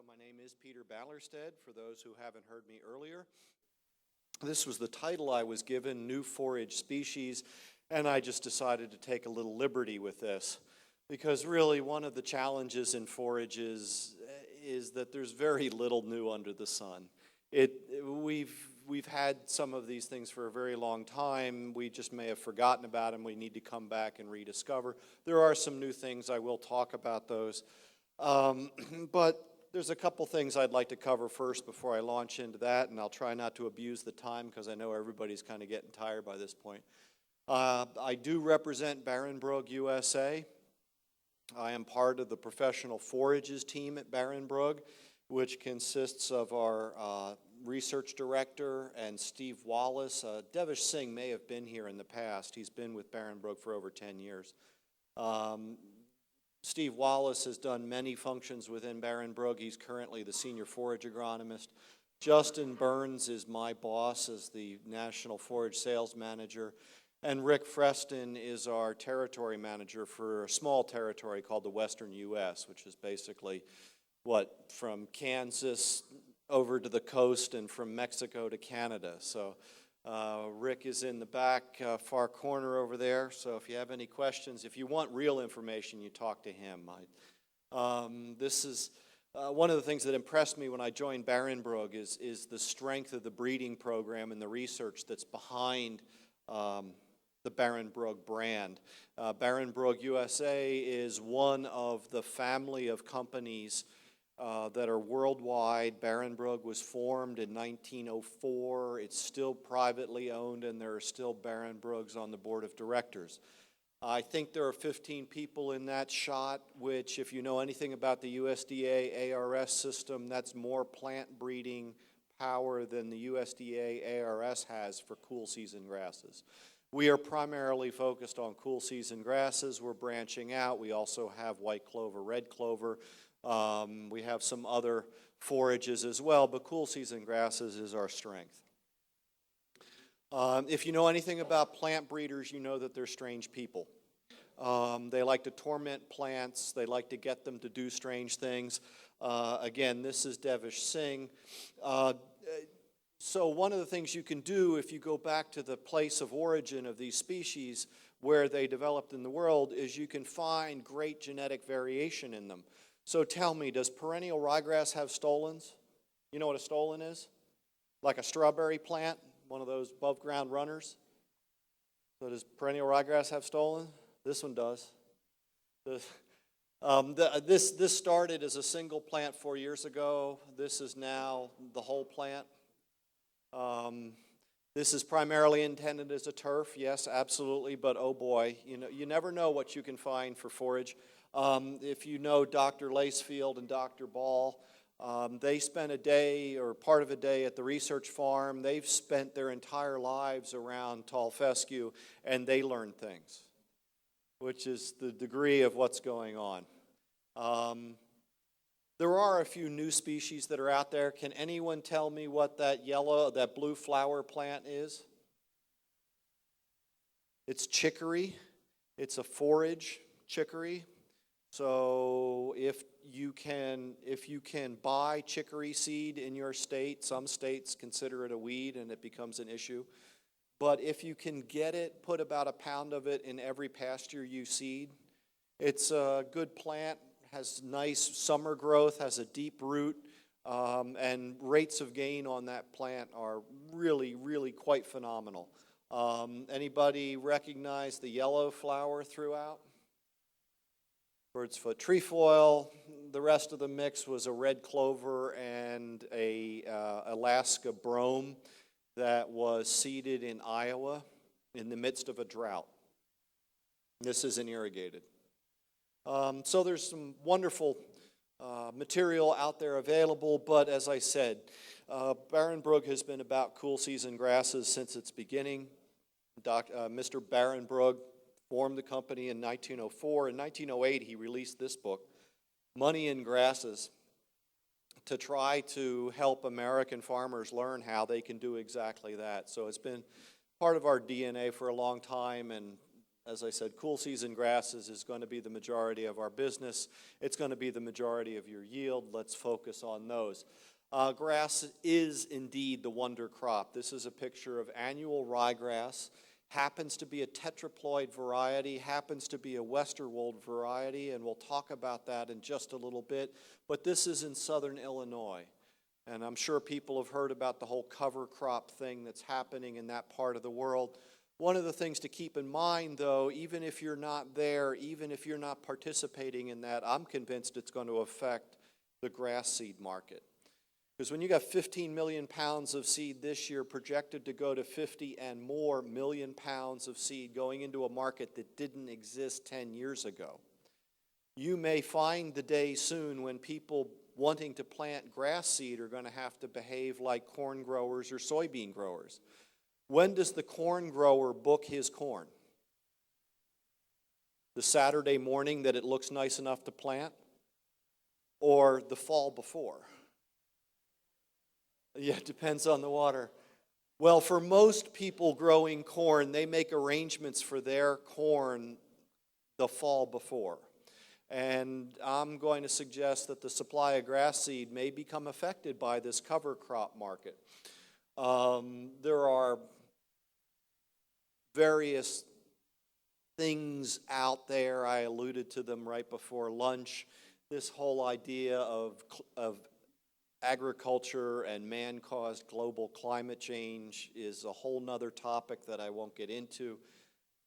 My name is Peter Ballerstedt, for those who haven't heard me earlier. This was the title I was given, New Forage Species, and I just decided to take a little liberty with this, because really one of the challenges in forages is that there's very little new under the sun. We've had some of these things for a very long time. We just may have forgotten about them. We need to come back and rediscover. There are some new things. I will talk about those. But there's a couple things I'd like to cover first before I launch into that, and I'll try not to abuse the time because I know everybody's kind of getting tired by this point. I do represent Barenbrug, USA. I am part of the professional forages team at Barenbrug, which consists of our research director and Steve Wallace. Devish Singh may have been here in the past. He's been with Barenbrug for over 10 years. Steve Wallace has done many functions within Barenbrug. He's currently the senior forage agronomist. Justin Burns is my boss as the national forage sales manager. And Rick Freston is our territory manager for a small territory called the Western U.S., which is basically from Kansas over to the coast and from Mexico to Canada. So Rick is in the back far corner over there, so if you have any questions, if you want real information, you talk to him. This is one of the things that impressed me when I joined Barenbrug is the strength of the breeding program and the research that's behind the Barenbrug brand. Barenbrug USA is one of the family of companies that are worldwide. Barenbrug was formed in 1904. It's still privately owned, and there are still Barenbrugs on the board of directors. I think there are 15 people in that shot, which, if you know anything about the USDA ARS system, that's more plant breeding power than the USDA ARS has for cool season grasses. We are primarily focused on cool season grasses. We're branching out. We also have white clover, red clover. We have some other forages as well, but cool season grasses is our strength. If you know anything about plant breeders, you know that they're strange people. They like to torment plants. They like to get them to do strange things. Again, this is Devish Singh. So one of the things you can do if you go back to the place of origin of these species where they developed in the world is you can find great genetic variation in them. So tell me, does perennial ryegrass have stolons? You know what a stolon is? Like a strawberry plant, one of those above ground runners. So does perennial ryegrass have stolon? This one does. This started as a single plant 4 years ago. This is now the whole plant. This is primarily intended as a turf, yes, absolutely, but oh boy, you never know what you can find for forage. If you know Dr. Lacefield and Dr. Ball, they spent a day or part of a day at the research farm. They've spent their entire lives around tall fescue, and they learn things, which is the degree of what's going on. There are a few new species that are out there. Can anyone tell me what that blue flower plant is? It's chicory. It's a forage chicory. So if you can buy chicory seed in your state, some states consider it a weed and it becomes an issue. But if you can get it, put about a pound of it in every pasture you seed. It's a good plant, has nice summer growth, has a deep root, and rates of gain on that plant are really, really quite phenomenal. Anybody recognize the yellow flower throughout? Bird's foot trefoil. The rest of the mix was a red clover and a Alaska brome that was seeded in Iowa in the midst of a drought. This isn't irrigated. So there's some wonderful material out there available, but as I said, Barenbrug has been about cool season grasses since its beginning. Mr. Barenbrug formed the company in 1904. In 1908, he released this book, Money in Grasses, to try to help American farmers learn how they can do exactly that. So it's been part of our DNA for a long time, and as I said, cool season grasses is going to be the majority of our business. It's going to be the majority of your yield. Let's focus on those. Grass is indeed the wonder crop. This is a picture of annual ryegrass. Happens to be a tetraploid variety, happens to be a Westerwold variety, and we'll talk about that in just a little bit. But this is in southern Illinois. And I'm sure people have heard about the whole cover crop thing that's happening in that part of the world. One of the things to keep in mind, though, even if you're not there, even if you're not participating in that, I'm convinced it's going to affect the grass seed market. Because when you got 15 million pounds of seed this year projected to go to 50 and more million pounds of seed going into a market that didn't exist 10 years ago, you may find the day soon when people wanting to plant grass seed are going to have to behave like corn growers or soybean growers. When does the corn grower book his corn? The Saturday morning that it looks nice enough to plant? Or the fall before? Yeah, it depends on the water. Well, for most people growing corn, they make arrangements for their corn the fall before. And I'm going to suggest that the supply of grass seed may become affected by this cover crop market. There are various things out there. I alluded to them right before lunch. This whole idea of agriculture and man-caused global climate change is a whole nother topic that I won't get into.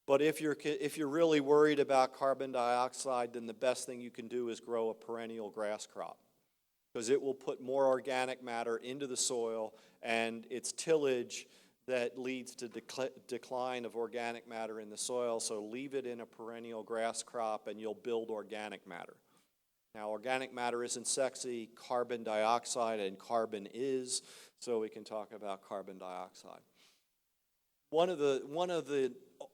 But if you're really worried about carbon dioxide, then the best thing you can do is grow a perennial grass crop, because it will put more organic matter into the soil, and it's tillage that leads to decline of organic matter in the soil. So leave it in a perennial grass crop and you'll build organic matter. Now, organic matter isn't sexy. Carbon dioxide and carbon is, so we can talk about carbon dioxide. One of the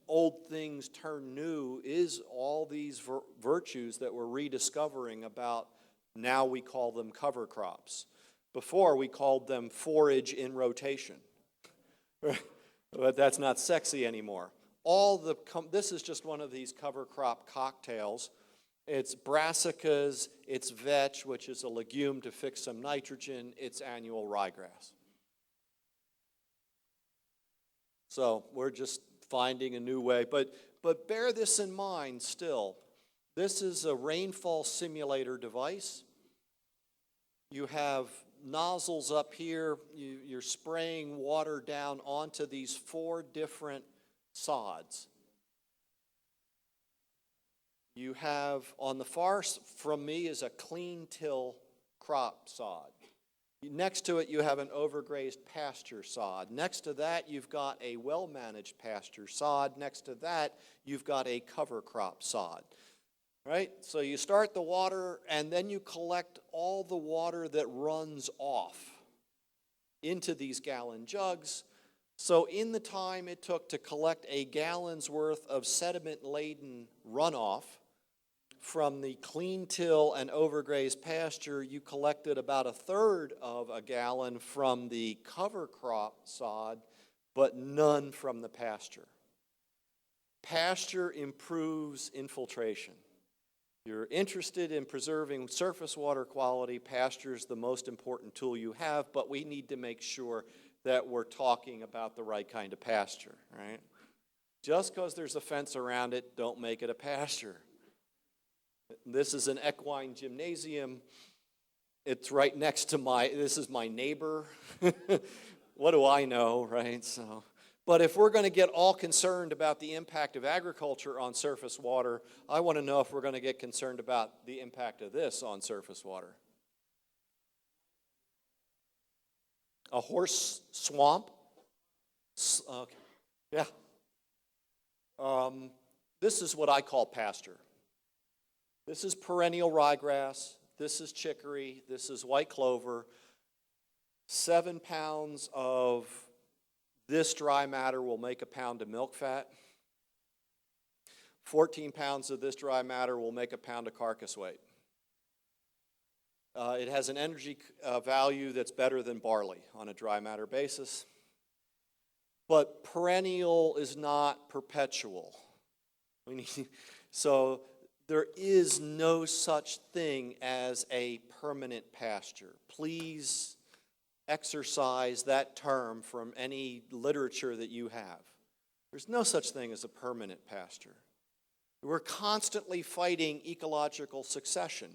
old things turned new is all these virtues that we're rediscovering about. Now we call them cover crops. Before we called them forage in rotation, but that's not sexy anymore. This is just one of these cover crop cocktails. It's brassicas, it's vetch, which is a legume to fix some nitrogen, it's annual ryegrass. So we're just finding a new way, but bear this in mind still. This is a rainfall simulator device. You have nozzles up here, you're spraying water down onto these 4 different sods. You have, on the far from me is a clean till crop sod. Next to it you have an overgrazed pasture sod. Next to that you've got a well-managed pasture sod. Next to that you've got a cover crop sod. Right? So you start the water and then you collect all the water that runs off into these gallon jugs. So in the time it took to collect a gallon's worth of sediment-laden runoff from the clean till and overgrazed pasture, you collected about 1/3 of a gallon from the cover crop sod, but none from the pasture. Pasture improves infiltration. If you're interested in preserving surface water quality, pasture is the most important tool you have, but we need to make sure that we're talking about the right kind of pasture, right? Just because there's a fence around it, don't make it a pasture. This is an equine gymnasium. It's right next to this is my neighbor. What do I know, right? So, but if we're going to get all concerned about the impact of agriculture on surface water, I want to know if we're going to get concerned about the impact of this on surface water. A horse swamp? Okay. Yeah. This is what I call pasture. This is perennial ryegrass, this is chicory, this is white clover. 7 pounds of this dry matter will make a pound of milk fat. 14 pounds of this dry matter will make a pound of carcass weight. It has an energy value that's better than barley on a dry matter basis. But perennial is not perpetual. We need, so there is no such thing as a permanent pasture. Please exercise that term from any literature that you have. There's no such thing as a permanent pasture. We're constantly fighting ecological succession.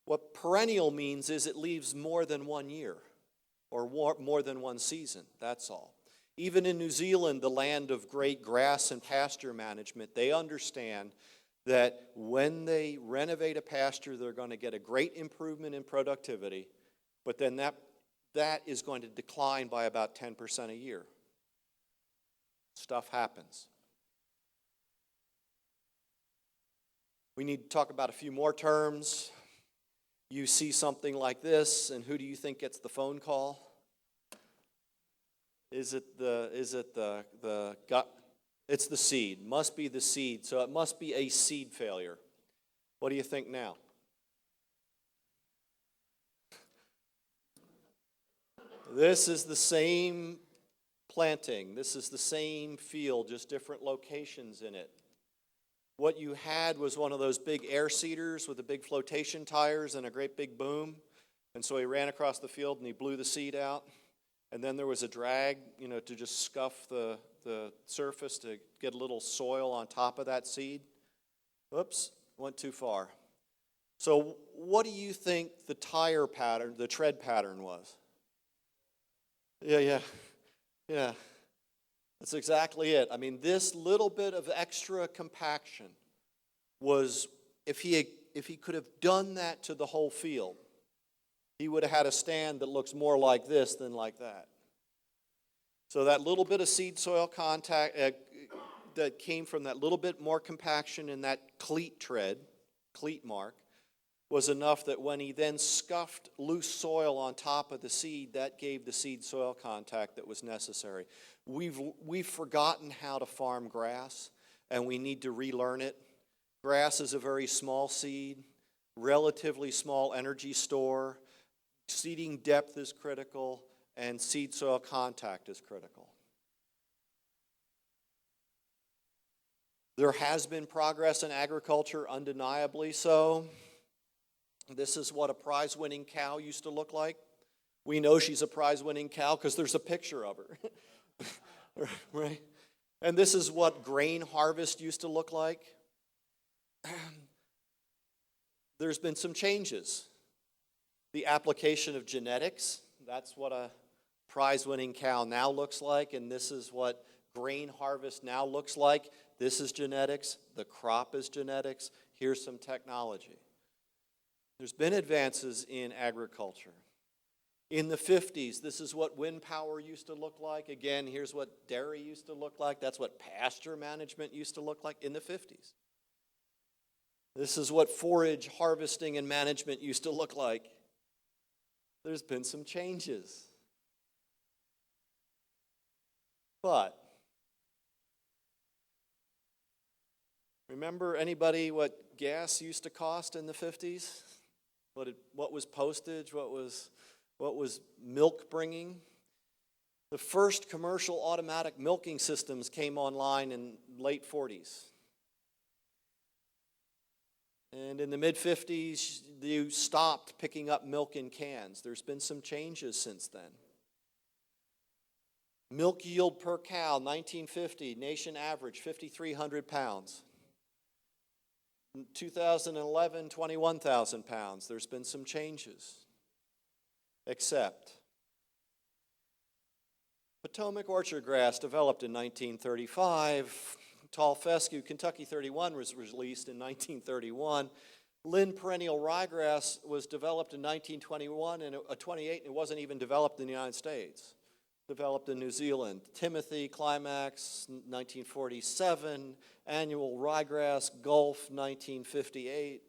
What perennial means is it leaves more than 1 year or more than one season, that's all. Even in New Zealand, the land of great grass and pasture management, they understand that when they renovate a pasture, they're going to get a great improvement in productivity, but then that is going to decline by about 10% a year. Stuff happens. We need to talk about a few more terms. You see something like this, and who do you think gets the phone call? Is it the gut? It's the seed. Must be the seed. So it must be a seed failure. What do you think now? This is the same planting. This is the same field, just different locations in it. What you had was one of those big air seeders with the big flotation tires and a great big boom. And so he ran across the field and he blew the seed out. And then there was a drag, to just scuff the surface to get a little soil on top of that seed. Oops, went too far. So what do you think the tire pattern, the tread pattern was? Yeah. That's exactly it. I mean, this little bit of extra compaction was, if he could have done that to the whole field, he would have had a stand that looks more like this than like that. So that little bit of seed soil contact that came from that little bit more compaction in that cleat mark, was enough that when he then scuffed loose soil on top of the seed, that gave the seed soil contact that was necessary. We've forgotten how to farm grass, and we need to relearn it. Grass is a very small seed, relatively small energy store. Seeding depth is critical, and seed soil contact is critical. There has been progress in agriculture, undeniably so. This is what a prize-winning cow used to look like. We know she's a prize-winning cow because there's a picture of her. Right? And this is what grain harvest used to look like. There's been some changes. The application of genetics, that's what a prize-winning cow now looks like, and this is what grain harvest now looks like. This is genetics. The crop is genetics. Here's some technology. There's been advances in agriculture. In the 50s, this is what wind power used to look like. Again, here's what dairy used to look like. That's what pasture management used to look like in the 50s. This is what forage harvesting and management used to look like. There's been some changes. But remember anybody what gas used to cost in the 50s? What was postage? What was milk bringing? The first commercial automatic milking systems came online in late 40s. And in the mid-50s, you stopped picking up milk in cans. There's been some changes since then. Milk yield per cow, 1950, nation average, 5,300 pounds. In 2011, 21,000 pounds. There's been some changes. Except Potomac Orchardgrass developed in 1935. Tall fescue, Kentucky 31, was released in 1931. Lynn Perennial Ryegrass was developed in 1921 and 28, and it wasn't even developed in the United States. Developed in New Zealand. Timothy Climax, 1947. Annual Ryegrass, Gulf, 1958.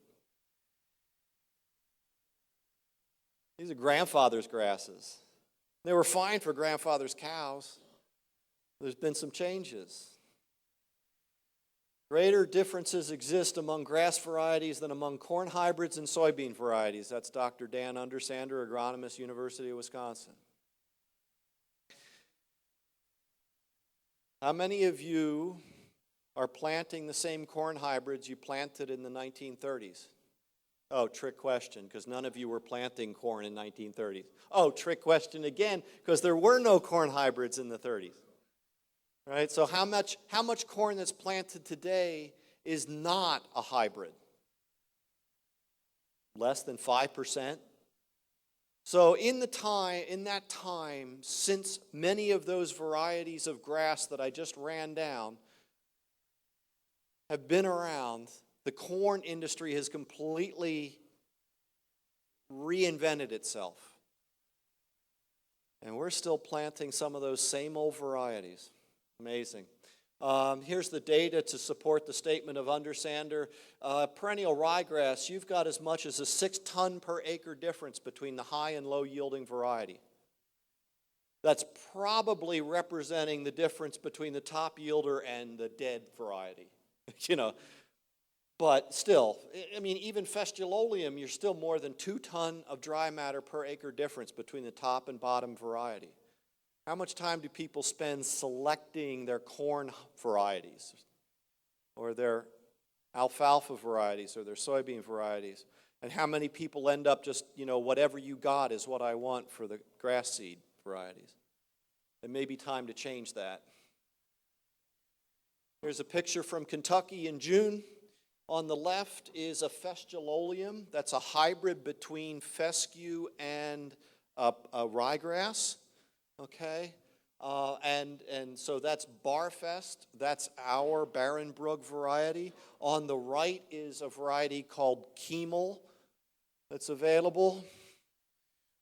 These are grandfather's grasses. They were fine for grandfather's cows. There's been some changes. Greater differences exist among grass varieties than among corn hybrids and soybean varieties. That's Dr. Dan Undersander, agronomist, University of Wisconsin. How many of you are planting the same corn hybrids you planted in the 1930s? Oh, trick question, because none of you were planting corn in 1930s. Oh, trick question again, because there were no corn hybrids in the 30s. Right? So how much corn that's planted today is not a hybrid? Less than 5%. So in that time, since many of those varieties of grass that I just ran down have been around, the corn industry has completely reinvented itself. And we're still planting some of those same old varieties. Amazing. Here's the data to support the statement of Undersander. Perennial ryegrass, you've got as much as a 6-ton per acre difference between the high and low yielding variety. That's probably representing the difference between the top yielder and the dead variety. But still, I mean, even fesculolium, you're still more than 2 ton of dry matter per acre difference between the top and bottom variety. How much time do people spend selecting their corn varieties or their alfalfa varieties or their soybean varieties? And how many people end up just, whatever you got is what I want for the grass seed varieties? It may be time to change that. Here's a picture from Kentucky in June. On the left is a fesculolium. That's a hybrid between fescue and a ryegrass. Okay, and so that's Barfest. That's our Barenbrug variety. On the right is a variety called Kemel that's available.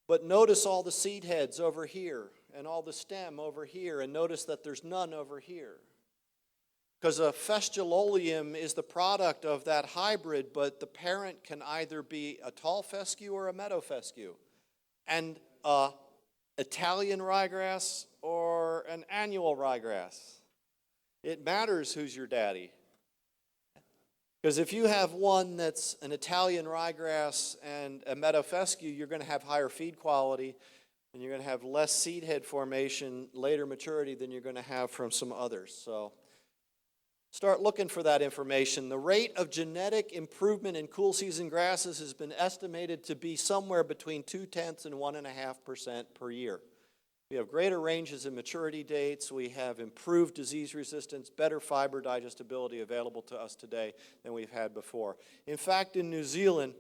But notice all the seed heads over here and all the stem over here, and notice that there's none over here. Because a fesculolium is the product of that hybrid, but the parent can either be a tall fescue or a meadow fescue. And Italian ryegrass or an annual ryegrass. It matters who's your daddy. Because if you have one that's an Italian ryegrass and a meadow fescue, you're going to have higher feed quality and you're going to have less seed head formation, later maturity than you're going to have from some others. So start looking for that information. The rate of genetic improvement in cool season grasses has been estimated to be somewhere between 0.2% and 1.5% per year. We have greater ranges in maturity dates. We have improved disease resistance, better fiber digestibility available to us today than we've had before. In fact, in New Zealand,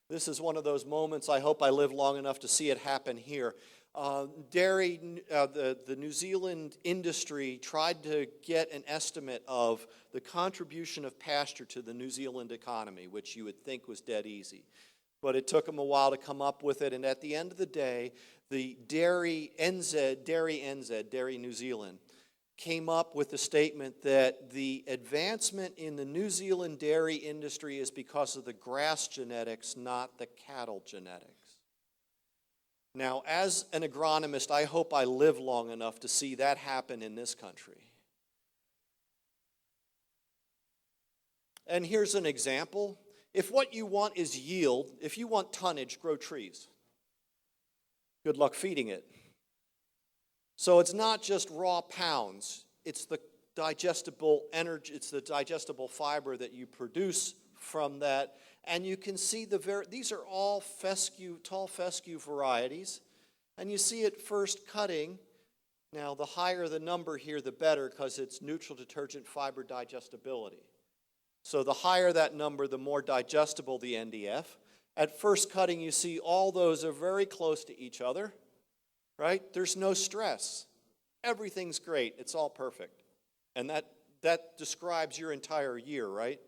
this is one of those moments I hope I live long enough to see it happen here. The New Zealand industry tried to get an estimate of the contribution of pasture to the New Zealand economy, which you would think was dead easy. But it took them a while to come up with it, and at the end of the day, the Dairy New Zealand, came up with the statement that the advancement in the New Zealand dairy industry is because of the grass genetics, not the cattle genetics. Now, as an agronomist, I hope I live long enough to see that happen in this country. And here's an example. If what you want is yield, if you want tonnage, grow trees. Good luck feeding it. So it's not just raw pounds, it's the digestible energy, it's the digestible fiber that you produce from that. And you can see these are all fescue, tall fescue varieties. And you see it first cutting. Now, the higher the number here, the better, because it's neutral detergent fiber digestibility. So the higher that number, the more digestible the NDF. At first cutting, you see all those are very close to each other, right? There's no stress. Everything's great. It's all perfect. And that describes your entire year, right?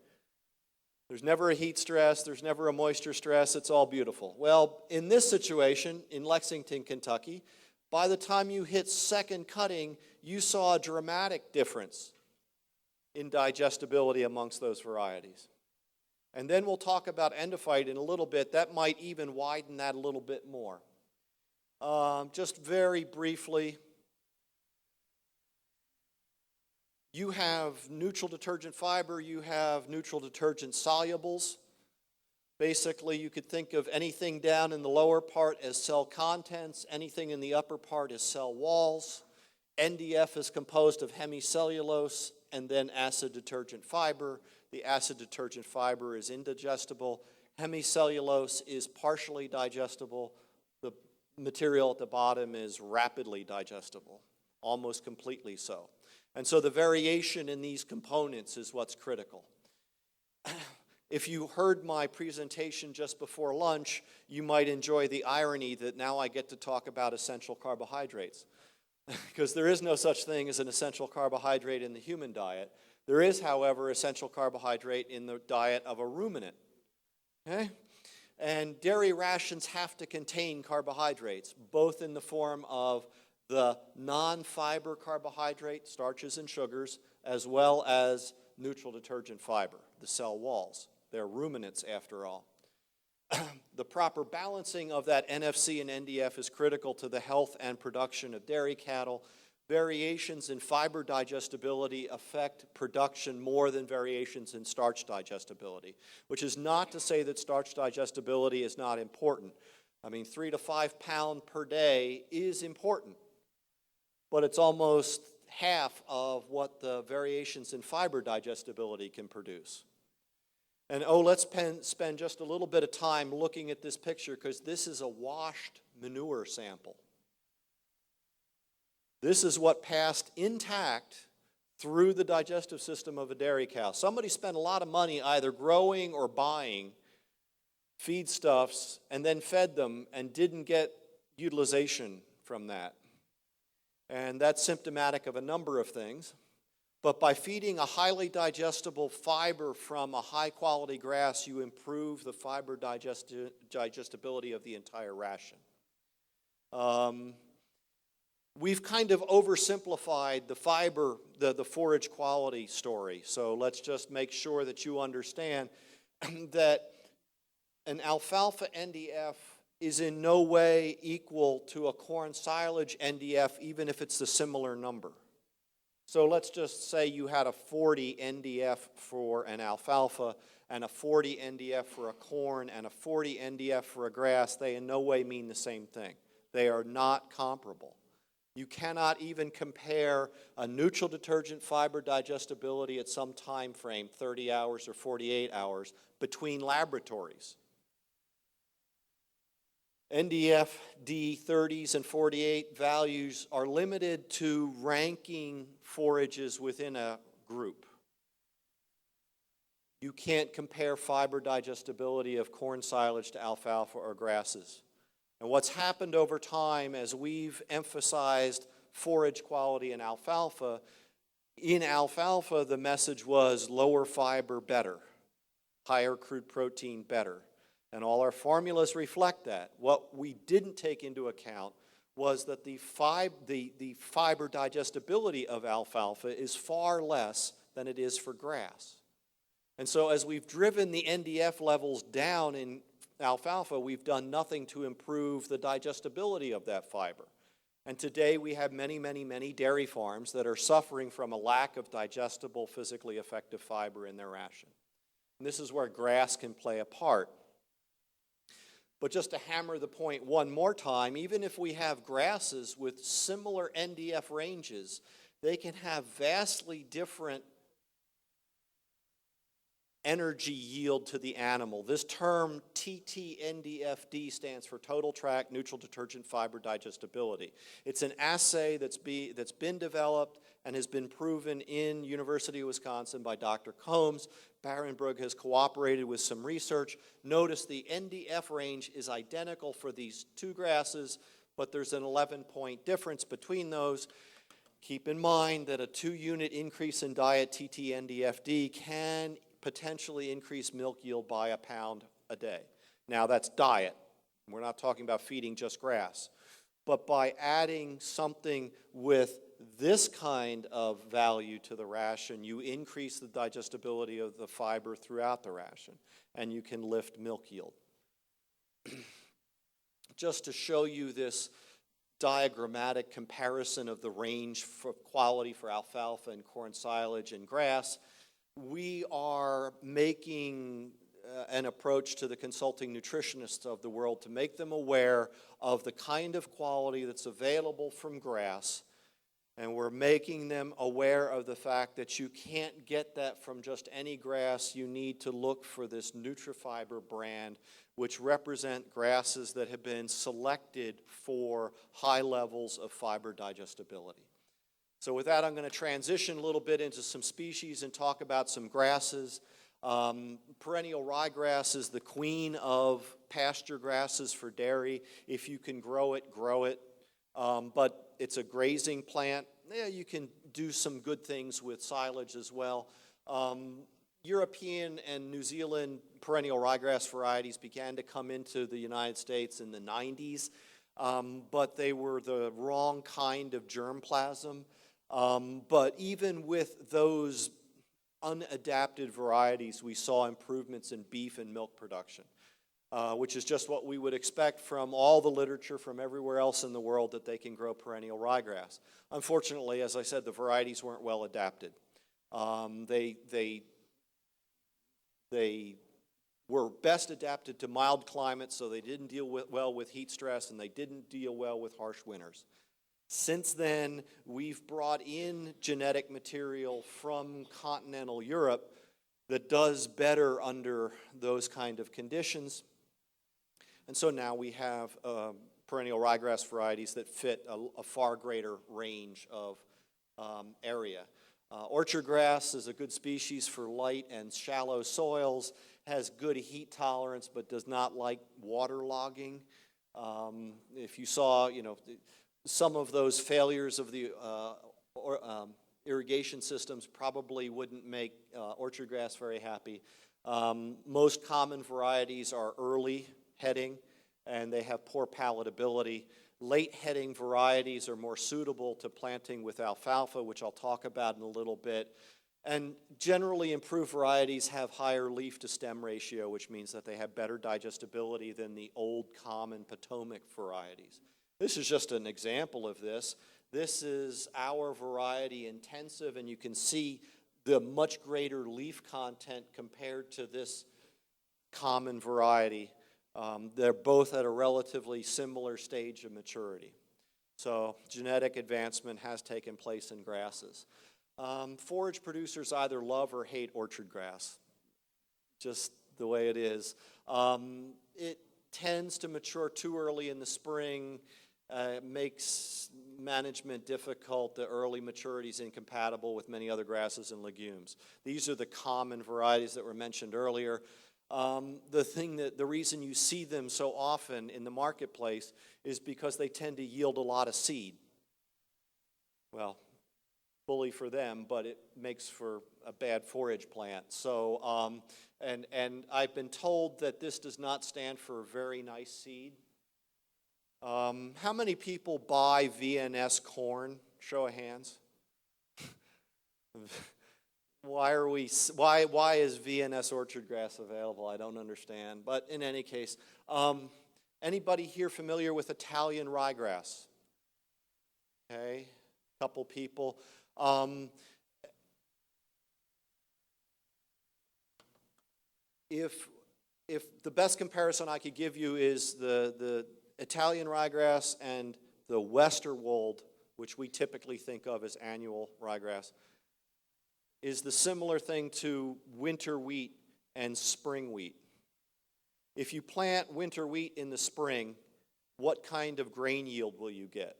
There's never a heat stress. There's never a moisture stress. It's all beautiful. Well, in this situation, in Lexington, Kentucky, by the time you hit second cutting, you saw a dramatic difference in digestibility amongst those varieties. And then we'll talk about endophyte in a little bit. That might even widen that a little bit more. Just very briefly, you have neutral detergent fiber, you have neutral detergent solubles. Basically, you could think of anything down in the lower part as cell contents, anything in the upper part as cell walls. NDF is composed of hemicellulose and then acid detergent fiber. The acid detergent fiber is indigestible. Hemicellulose is partially digestible. The material at the bottom is rapidly digestible, almost completely so. And so the variation in these components is what's critical. If you heard my presentation just before lunch, you might enjoy the irony that now I get to talk about essential carbohydrates. Because there is no such thing as an essential carbohydrate in the human diet. There is, however, essential carbohydrate in the diet of a ruminant. Okay? And dairy rations have to contain carbohydrates, both in the form of the non-fiber carbohydrate, starches and sugars, as well as neutral detergent fiber, the cell walls. They're ruminants, after all. The proper balancing of that NFC and NDF is critical to the health and production of dairy cattle. Variations in fiber digestibility affect production more than variations in starch digestibility, which is not to say that starch digestibility is not important. I mean, 3 to 5 pounds per day is important, but it's almost half of what the variations in fiber digestibility can produce. And let's spend just a little bit of time looking at this picture, because this is a washed manure sample. This is what passed intact through the digestive system of a dairy cow. Somebody spent a lot of money either growing or buying feedstuffs and then fed them and didn't get utilization from that. And that's symptomatic of a number of things. But by feeding a highly digestible fiber from a high-quality grass, you improve the fiber digestibility of the entire ration. We've kind of oversimplified the fiber, the forage quality story. So let's just make sure that you understand that an alfalfa NDF is in no way equal to a corn silage NDF, even if it's a similar number. So let's just say you had a 40 NDF for an alfalfa and a 40 NDF for a corn and a 40 NDF for a grass. They in no way mean the same thing. They are not comparable. You cannot even compare a neutral detergent fiber digestibility at some time frame, 30 hours or 48 hours, between laboratories. NDF D30s and 48 values are limited to ranking forages within a group. You can't compare fiber digestibility of corn silage to alfalfa or grasses. And what's happened over time as we've emphasized forage quality in alfalfa the message was lower fiber better, higher crude protein better. And all our formulas reflect that. What we didn't take into account was that the fiber digestibility of alfalfa is far less than it is for grass. And so as we've driven the NDF levels down in alfalfa, we've done nothing to improve the digestibility of that fiber. And today we have many, many, many dairy farms that are suffering from a lack of digestible, physically effective fiber in their ration. And this is where grass can play a part. But just to hammer the point one more time, even if we have grasses with similar NDF ranges, they can have vastly different energy yield to the animal. This term TTNDFD stands for Total Tract Neutral Detergent Fiber Digestibility. It's an assay that's been developed and has been proven in University of Wisconsin by Dr. Combs. Barenbrug has cooperated with some research. Notice the NDF range is identical for these two grasses, but there's an 11-point difference between those. Keep in mind that a 2-unit increase in diet TTNDFD can potentially increase milk yield by a pound a day. Now that's diet. We're not talking about feeding just grass. But by adding something with this kind of value to the ration, you increase the digestibility of the fiber throughout the ration, and you can lift milk yield. Just to show you this diagrammatic comparison of the range for quality for alfalfa and corn silage and grass, we are making an approach to the consulting nutritionists of the world to make them aware of the kind of quality that's available from grass And we're making them aware of the fact that you can't get that from just any grass. You need to look for this Nutrifiber brand, which represent grasses that have been selected for high levels of fiber digestibility. So with that, I'm going to transition a little bit into some species and talk about some grasses. Perennial ryegrass is the queen of pasture grasses for dairy. If you can grow it, grow it. But it's a grazing plant. Yeah, you can do some good things with silage as well. European and New Zealand perennial ryegrass varieties began to come into the United States in the 90s, but they were the wrong kind of germplasm. But even with those unadapted varieties, we saw improvements in beef and milk production. Which is just what we would expect from all the literature from everywhere else in the world that they can grow perennial ryegrass. Unfortunately, as I said, the varieties weren't well adapted. They were best adapted to mild climates, so they didn't deal well with heat stress, and they didn't deal well with harsh winters. Since then, we've brought in genetic material from continental Europe that does better under those kind of conditions. And so now we have perennial ryegrass varieties that fit a far greater range of area. Orchardgrass is a good species for light and shallow soils, has good heat tolerance, but does not like waterlogging. If you saw, some of those failures of the irrigation systems probably wouldn't make orchardgrass very happy. Most common varieties are early heading, and they have poor palatability. Late heading varieties are more suitable to planting with alfalfa, which I'll talk about in a little bit. And generally improved varieties have higher leaf to stem ratio, which means that they have better digestibility than the old common Potomac varieties. This is just an example of this. This is our variety intensive, and you can see the much greater leaf content compared to this common variety. They're both at a relatively similar stage of maturity. So genetic advancement has taken place in grasses. Forage producers either love or hate orchardgrass, just the way it is. It tends to mature too early in the spring. Makes management difficult. The early maturity is incompatible with many other grasses and legumes. These are the common varieties that were mentioned earlier. The reason you see them so often in the marketplace is because they tend to yield a lot of seed. Well, bully for them, but it makes for a bad forage plant. So, and I've been told that this does not stand for very nice seed. How many people buy VNS corn? Show of hands. Why is VNS orchardgrass available? I don't understand. But in any case, anybody here familiar with Italian ryegrass? Okay, a couple people. If the best comparison I could give you is the Italian ryegrass and the Westerwold, which we typically think of as annual ryegrass, is the similar thing to winter wheat and spring wheat. If you plant winter wheat in the spring, what kind of grain yield will you get?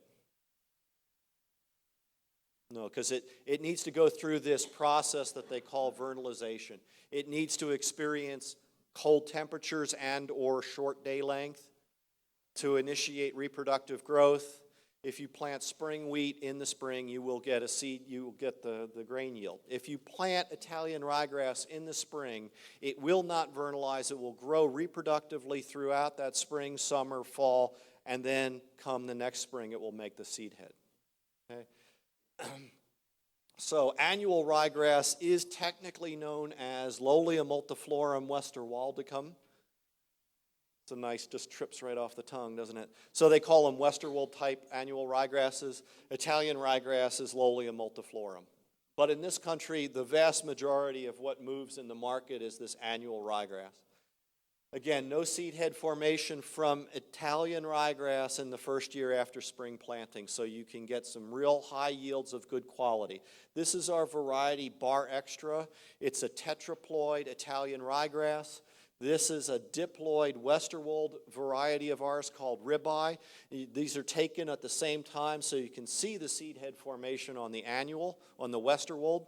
No, because it needs to go through this process that they call vernalization. It needs to experience cold temperatures and or short day length to initiate reproductive growth. If you plant spring wheat in the spring, you will get a seed, you will get the grain yield. If you plant Italian ryegrass in the spring, it will not vernalize. It will grow reproductively throughout that spring, summer, fall, and then come the next spring, it will make the seed head. Okay? So annual ryegrass is technically known as Loelia multiflorum westerwaldicum. It's a nice, just trips right off the tongue, doesn't it? So they call them Westerwold type annual ryegrasses. Italian ryegrass is Loelia multiflorum. But in this country, the vast majority of what moves in the market is this annual ryegrass. Again, no seed head formation from Italian ryegrass in the first year after spring planting, so you can get some real high yields of good quality. This is our variety Bar Extra. It's a tetraploid Italian ryegrass. This is a diploid Westerwold variety of ours called Ribeye. These are taken at the same time, so you can see the seed head formation on the annual, on the Westerwold.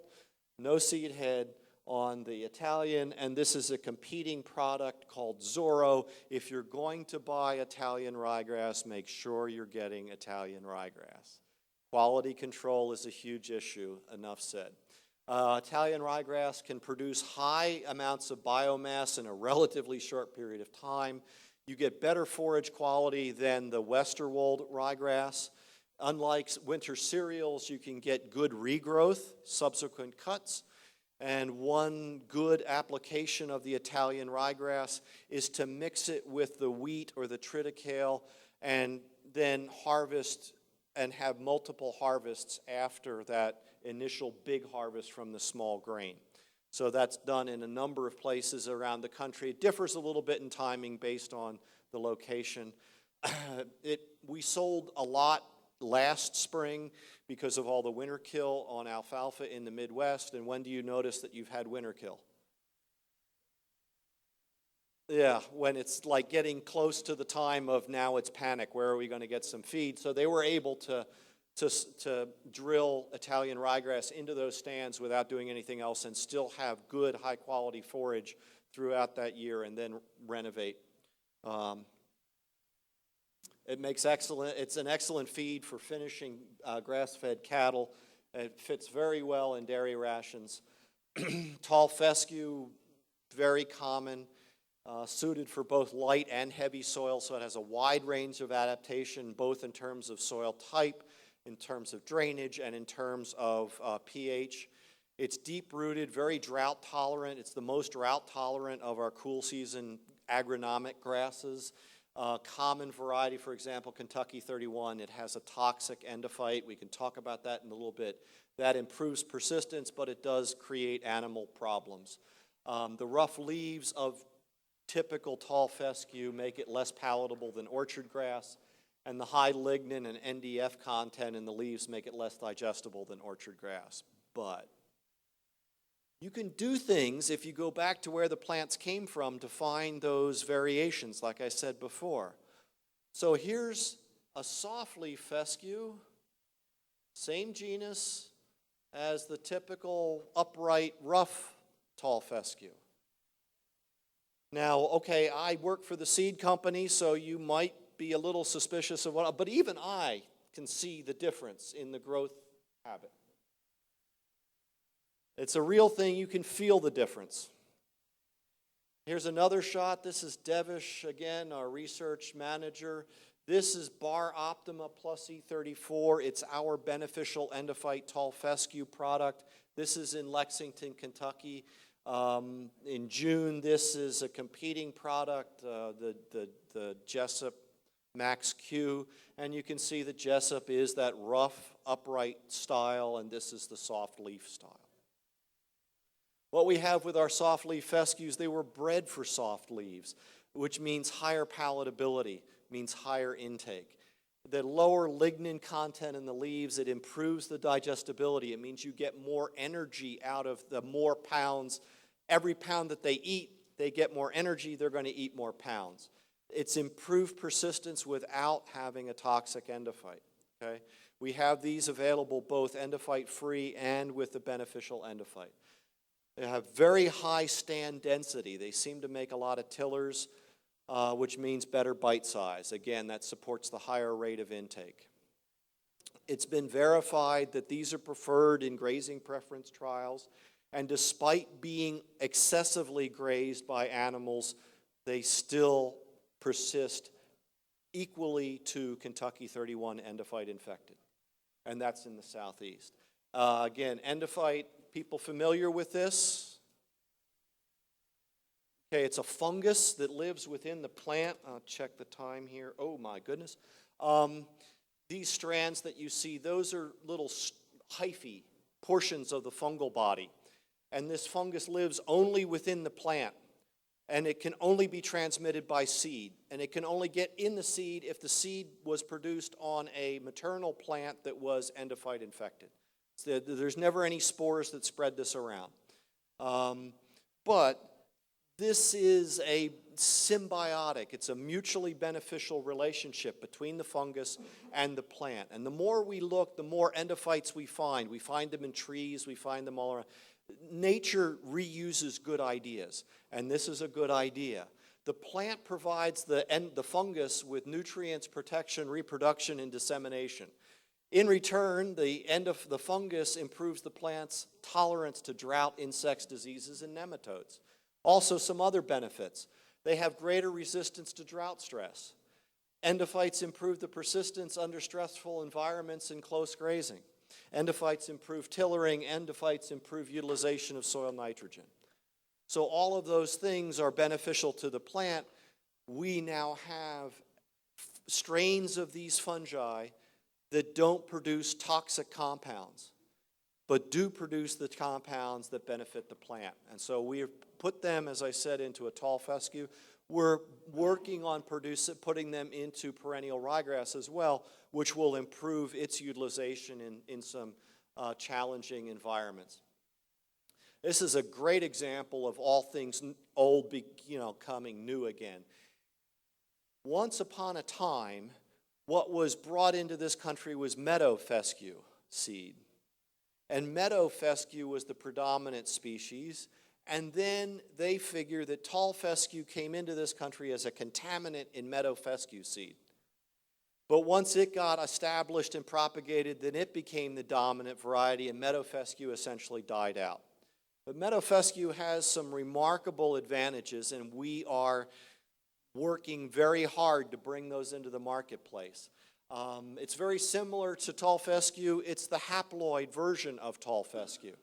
No seed head on the Italian, and this is a competing product called Zorro. If you're going to buy Italian ryegrass, make sure you're getting Italian ryegrass. Quality control is a huge issue, enough said. Italian ryegrass can produce high amounts of biomass in a relatively short period of time. You get better forage quality than the Westerwold ryegrass. Unlike winter cereals, you can get good regrowth, subsequent cuts. And one good application of the Italian ryegrass is to mix it with the wheat or the triticale and then harvest and have multiple harvests after that initial big harvest from the small grain. So that's done in a number of places around the country. It differs a little bit in timing based on the location. We sold a lot last spring because of all the winter kill on alfalfa in the Midwest. And when do you notice that you've had winter kill? Yeah, when it's like getting close to the time of now it's panic, where are we going to get some feed? So they were able to drill Italian ryegrass into those stands without doing anything else and still have good high quality forage throughout that year and then renovate. It's an excellent feed for finishing grass-fed cattle. It fits very well in dairy rations. Tall fescue, very common, suited for both light and heavy soil, so it has a wide range of adaptation, both in terms of soil type, in terms of drainage, and in terms of pH. It's deep-rooted, very drought-tolerant. It's the most drought-tolerant of our cool season agronomic grasses. Common variety, for example, Kentucky 31, it has a toxic endophyte. We can talk about that in a little bit. That improves persistence, but it does create animal problems. The rough leaves of typical tall fescue make it less palatable than orchardgrass, and the high lignin and NDF content in the leaves make it less digestible than orchardgrass. But you can do things if you go back to where the plants came from to find those variations, like I said before. So here's a softleaf fescue, same genus as the typical upright, rough tall fescue. Now, okay, I work for the seed company, so you might be a little suspicious of what, but even I can see the difference in the growth habit. It's a real thing. You can feel the difference. Here's another shot. This is Devish, again, our research manager. This is Bar Optima plus E34. It's our beneficial endophyte tall fescue product. This is in Lexington, Kentucky. In June, this is a competing product, the Jessup Max Q. And you can see that Jessup is that rough, upright style, and this is the soft leaf style. What we have with our soft leaf fescues, they were bred for soft leaves, which means higher palatability, means higher intake. The lower lignin content in the leaves, it improves the digestibility. It means you get more energy out of the more pounds. Every pound that they eat, they get more energy, they're going to eat more pounds. It's improved persistence without having a toxic endophyte. Okay? We have these available both endophyte-free and with the beneficial endophyte. They have very high stand density. They seem to make a lot of tillers, which means better bite size. Again, that supports the higher rate of intake. It's been verified that these are preferred in grazing preference trials, and despite being excessively grazed by animals, they still persist equally to Kentucky 31 endophyte infected, and that's in the southeast. Again, endophyte, people familiar with this? Okay, it's a fungus that lives within the plant. I'll check the time here. Oh my goodness. These strands that you see, those are little hyphae, portions of the fungal body. And this fungus lives only within the plant. And it can only be transmitted by seed. And it can only get in the seed if the seed was produced on a maternal plant that was endophyte infected. So there's never any spores that spread this around. But this is a symbiotic. It's a mutually beneficial relationship between the fungus and the plant. And the more we look, the more endophytes we find. We find them in trees. We find them all around. Nature reuses good ideas, and this is a good idea. The plant provides the fungus with nutrients, protection, reproduction, and dissemination. In return, the fungus improves the plant's tolerance to drought, insects, diseases, and nematodes. Also, some other benefits. They have greater resistance to drought stress. Endophytes improve the persistence under stressful environments and close grazing. Endophytes improve tillering. Endophytes improve utilization of soil nitrogen. So all of those things are beneficial to the plant. We now have strains of these fungi that don't produce toxic compounds, but do produce the compounds that benefit the plant. And so we have put them, as I said, into a tall fescue. We're working on putting them into perennial ryegrass as well, which will improve its utilization in some challenging environments. This is a great example of all things old becoming new again. Once upon a time, what was brought into this country was meadow fescue seed. And meadow fescue was the predominant species. And then they figured that tall fescue came into this country as a contaminant in meadow fescue seed. But once it got established and propagated, then it became the dominant variety, and meadow fescue essentially died out. But meadow fescue has some remarkable advantages, and we are working very hard to bring those into the marketplace. It's very similar to tall fescue. It's the haploid version of tall fescue.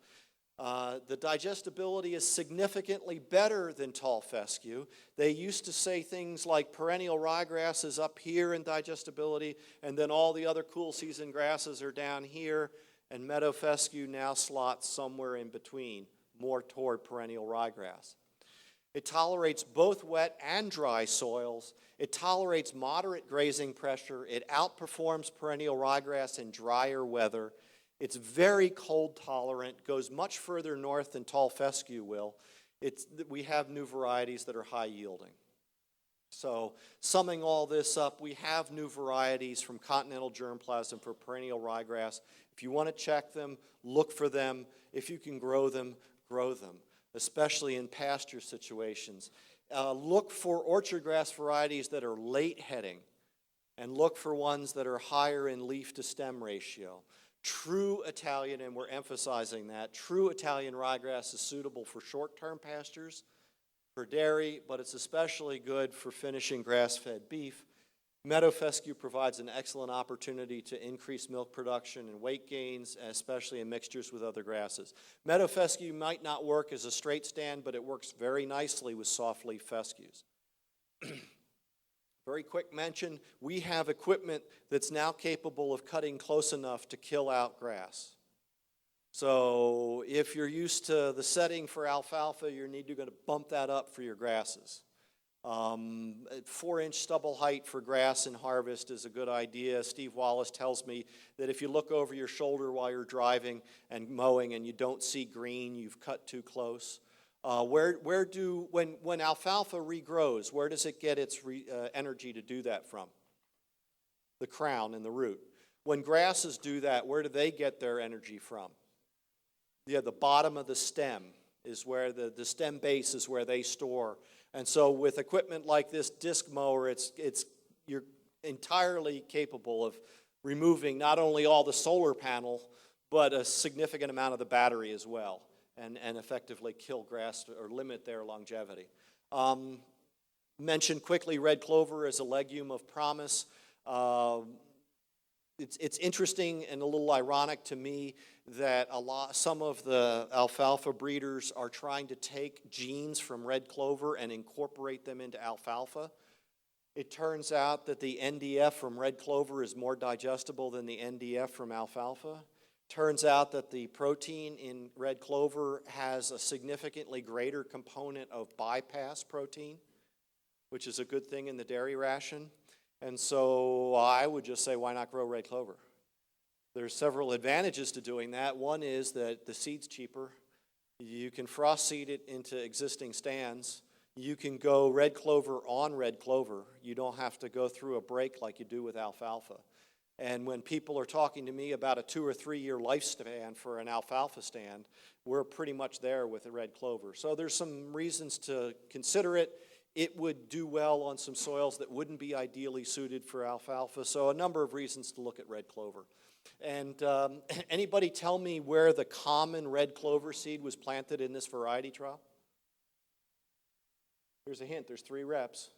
The digestibility is significantly better than tall fescue. They used to say things like perennial ryegrass is up here in digestibility, and then all the other cool season grasses are down here, and meadow fescue now slots somewhere in between, more toward perennial ryegrass. It tolerates both wet and dry soils. It tolerates moderate grazing pressure. It outperforms perennial ryegrass in drier weather. It's very cold tolerant, goes much further north than tall fescue will. We have new varieties that are high yielding. So summing all this up, we have new varieties from continental germplasm for perennial ryegrass. If you want to check them, look for them. If you can grow them, especially in pasture situations. Look for orchardgrass varieties that are late heading, and look for ones that are higher in leaf to stem ratio. True Italian, and we're emphasizing that, true Italian ryegrass is suitable for short-term pastures, for dairy, but it's especially good for finishing grass-fed beef. Meadow fescue provides an excellent opportunity to increase milk production and weight gains, especially in mixtures with other grasses. Meadow fescue might not work as a straight stand, but it works very nicely with softleaf fescues. Very quick mention, we have equipment that's now capable of cutting close enough to kill out grass. So if you're used to the setting for alfalfa, you need to go to bump that up for your grasses. 4-inch stubble height for grass and harvest is a good idea. Steve Wallace tells me that if you look over your shoulder while you're driving and mowing and you don't see green, you've cut too close. When alfalfa regrows, where does it get its energy to do that from? The crown and the root. When grasses do that, where do they get their energy from? Yeah, the bottom of the stem is where the stem base is where they store. And so with equipment like this disc mower, you're entirely capable of removing not only all the solar panel, but a significant amount of the battery as well, and effectively kill grass or limit their longevity. Mention quickly red clover as a legume of promise. It's interesting and a little ironic to me that some of the alfalfa breeders are trying to take genes from red clover and incorporate them into alfalfa. It turns out that the NDF from red clover is more digestible than the NDF from alfalfa. Turns out that the protein in red clover has a significantly greater component of bypass protein, which is a good thing in the dairy ration. And so I would just say, why not grow red clover? There's several advantages to doing that. One is that the seed's cheaper. You can frost seed it into existing stands. You can go red clover on red clover. You don't have to go through a break like you do with alfalfa. And when people are talking to me about a 2 or 3 year lifespan for an alfalfa stand, we're pretty much there with the red clover. So there's some reasons to consider it. It would do well on some soils that wouldn't be ideally suited for alfalfa. So a number of reasons to look at red clover. And anybody tell me where the common red clover seed was planted in this variety trial? Here's a hint. There's 3 reps.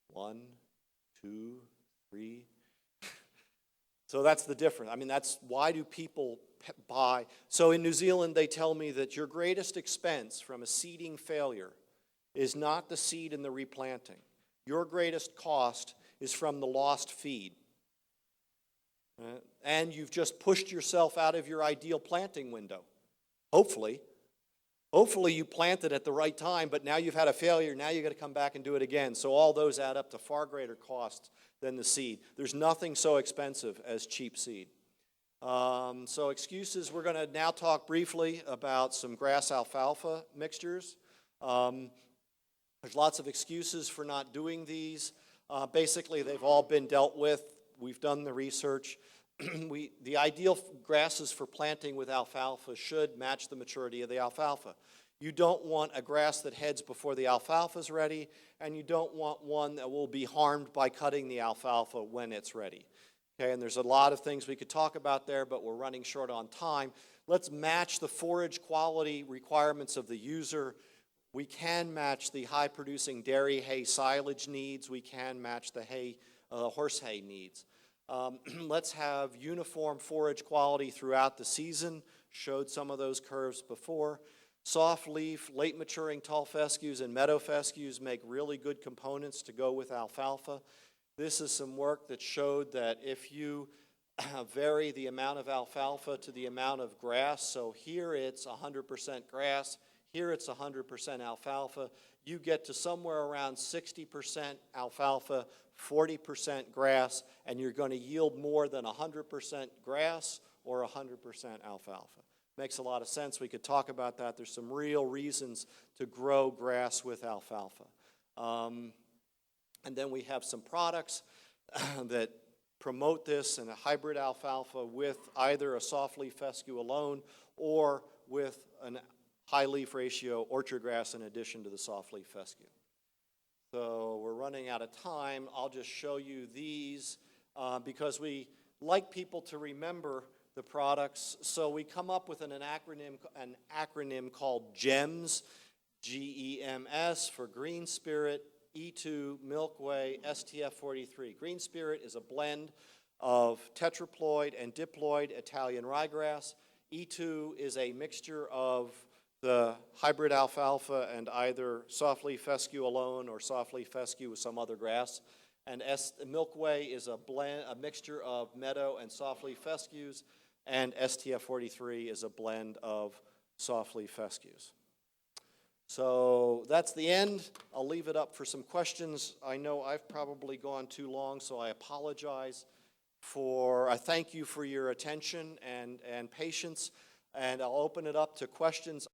1, 2, 3. So that's the difference. I mean, that's why do people buy? So in New Zealand, they tell me that your greatest expense from a seeding failure is not the seed and the replanting. Your greatest cost is from the lost feed. And you've just pushed yourself out of your ideal planting window. Hopefully. Hopefully you planted at the right time, but now you've had a failure. Now you've got to come back and do it again. So all those add up to far greater costs than the seed. There's nothing so expensive as cheap seed. So excuses, we're going to now talk briefly about some grass alfalfa mixtures. There's lots of excuses for not doing these. Basically, they've all been dealt with. We've done the research. The ideal grasses for planting with alfalfa should match the maturity of the alfalfa. You don't want a grass that heads before the alfalfa is ready, and you don't want one that will be harmed by cutting the alfalfa when it's ready. Okay, and there's a lot of things we could talk about there, but we're running short on time. Let's match the forage quality requirements of the user. We can match the high-producing dairy hay silage needs. We can match the hay, horse hay needs. Let's have uniform forage quality throughout the season. Showed some of those curves before. Soft leaf, late maturing tall fescues and meadow fescues make really good components to go with alfalfa. This is some work that showed that if you vary the amount of alfalfa to the amount of grass, so here it's 100% grass, here it's 100% alfalfa, you get to somewhere around 60% alfalfa, 40% grass, and you're going to yield more than 100% grass or 100% alfalfa. Makes a lot of sense. We could talk about that. There's some real reasons to grow grass with alfalfa. And then we have some products that promote this in a hybrid alfalfa with either a soft leaf fescue alone or with a high leaf ratio orchardgrass in addition to the soft leaf fescue. So we're running out of time. I'll just show you these because we like people to remember the products. So we come up with an acronym called GEMS, G-E-M-S, for Green Spirit, E2, Milkway, STF43. Green Spirit is a blend of tetraploid and diploid Italian ryegrass. E2 is a mixture of the hybrid alfalfa and either softleaf fescue alone or softleaf fescue with some other grass. And Milkway is a mixture of meadow and softleaf fescues, and STF43 is a blend of softleaf fescues. So that's the end. I'll leave it up for some questions. I know I've probably gone too long, so I apologize. I thank you for your attention and patience, and I'll open it up to questions.